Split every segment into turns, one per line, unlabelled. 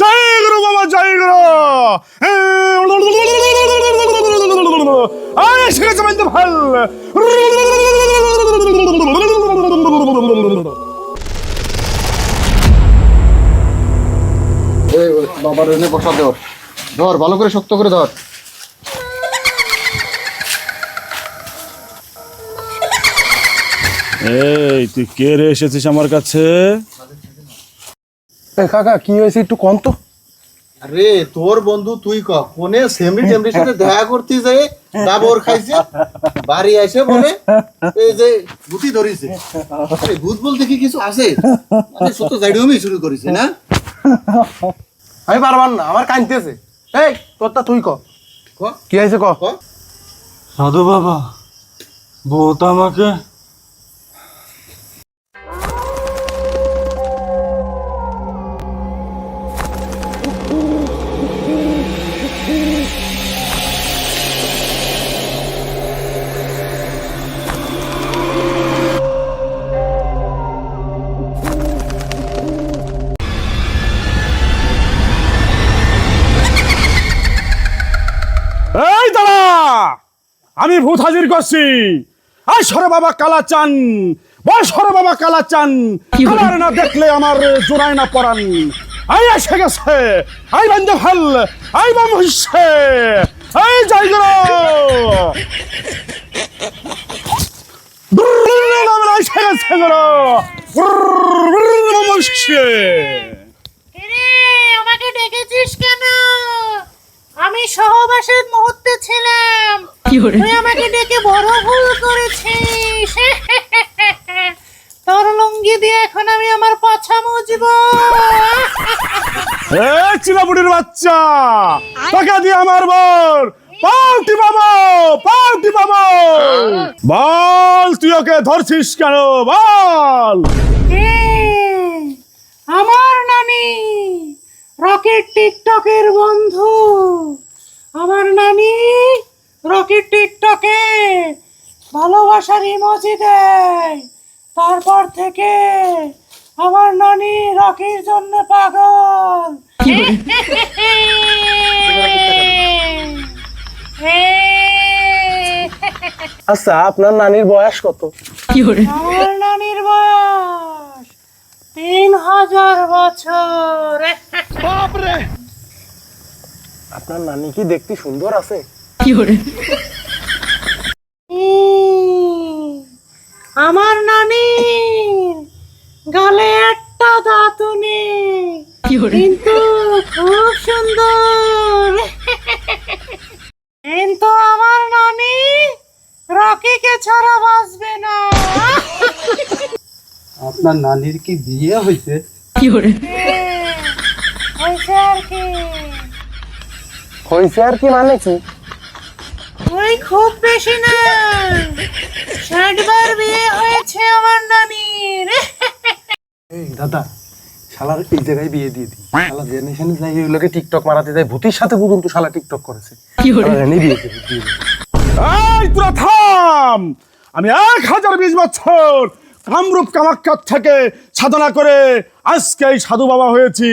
জয় গুরু বাবা, জয় গুরু। এসে গেছে বন্ধু ভাল।
বাবার এনে বসা ধর, ধর ভালো করে, শক্ত করে ধর।
এই তুই কে রে এসেছিস আমার কাছে?
কাকা কি হয়েছে একটু কম তো।
আরে তোর বন্ধু তুই কোনে সেমরি টেমরির সাথে দেখা করতে যায়, ডাবর খাইছে, বাড়ি আইসে বলে এই যে গুটি ধরিছে। আরে ভূত বলতে কি কিছু আছে? মানে সত্য জাইডুমি শুরু করিছে না?
আমি পারবার না, আমার কাঁদতেছে। এই তোরটা তুই ক কি হয়েছে ক।
সাধু বাবা, ভূত আমাকে
এই দাঁড়া, আমি ভূত হাজির করছি। আই সরে বাবা কালাচান, বল সরে বাবা কালাচান, কালার না দেখলে আমার জোড়ায় না পরান। আই এসে গেছে, আই বন্ধ ভাল, আই বাম হইছে, এই জয় গুরু। এসে গেছে গুরু।
আমাকে ডেকেছিস কেন? আমি সহবাসের মুহূর্তে ছিলাম, তুই আমাকে ডেকে বড় ভুল করেছিস। তোর লুঙ্গি দিয়ে এখন আমি আমার পাছা মুছবো।
চিনাবুড়ির বাচ্চা, টাকা দিয়ে আমার বর পাউটি বাবা, পাউটি বাবা, বল তুই ওকে ধরছিস কেন? বল।
আমার নানি রকেট টিকটকের বন্ধু, আমার নানি রকেট টিকটকে ভালোবাসার ইমোজি দেয়। তারপর থেকে আমার নানি রকির জন্য পাগল।
আচ্ছা আপনার নানির বয়স কত?
আমার নানির বয়স 3000 বছর।
আপনার নানি কি দেখতে সুন্দর আছে?
আমার নানির গালে একটা দাঁতও নেই, কিন্তু খুব সুন্দর। কিন্তু আমার নানি রকিকে ছাড়া বাঁচবে না।
আপনার নানির কি বিয়ে হয়েছে?
হয়েছে আর কি।
হয়েছে আর কি মানে কি?
ওই খুব বেশি না, 60 বার বিয়ে হয়েছে আমার নানির।
এই দাদা, শালার এই জায়গায় বিয়ে দিয়ে দিই। শালা জেনারেশনে যাই এগুলোকে টিকটক মারাতে যায়, ভূতির সাথে পর্যন্ত শালা টিকটক করেছে। জানি বিয়ে দিয়ে দিই।
এই তোরা থাম, আমি 1020 বছর কামরূপ কামাখ্যার থেকে সাধনা করে আজকে এই সাধু বাবা হয়েছি।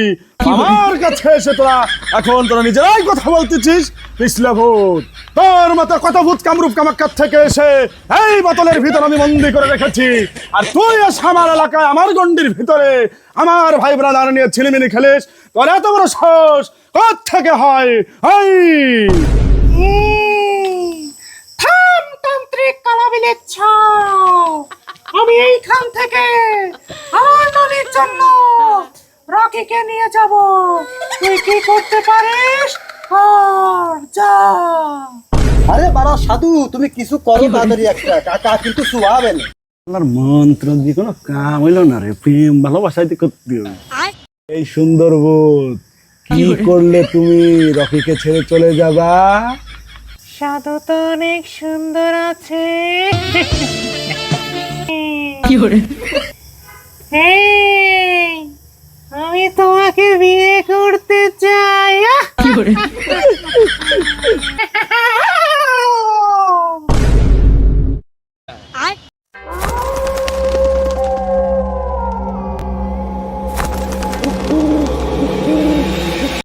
আমার কাছে এসে তোরা নিজেরাই কথা বলতেছিস পিছলে ভূত। তোর মতো কত ভূত কামরূপ কামাখ্যার থেকে এসে এই বোতলের ভিতর আমি বন্দি করে রেখেছি, আর তুই এসে আমার এলাকায় আমার গন্ডির ভিতরে আমার ভাই ব্রাদার নিয়ে ছিনিমিনি খেলিস। তোর এত বড় সাহস কোথা থেকে হয়?
থাম তান্ত্রিক কালাবিলের ছাও, আমি এইখান থেকে আমার নানির জন্য রকিকে নিয়ে যাব। তুই কি করতে পারিস কর, যা।
আরে বাড়া সাধু, তুমি কিছু করো তাড়াতাড়ি, একটা কাকা কিন্তু শুয়াবে না।
আপনার মন্ত্র দিয়ে কোনো কাম হইল না রে, প্রেম ভালোবাসায় দিয়ে করতে হবে। এই সুন্দর বোধ কি করলে তুমি রকিকে ছেড়ে চলে যাবা?
সাধু তো অনেক সুন্দর আছে। আমি তোমাকে বিয়ে করতে চাই।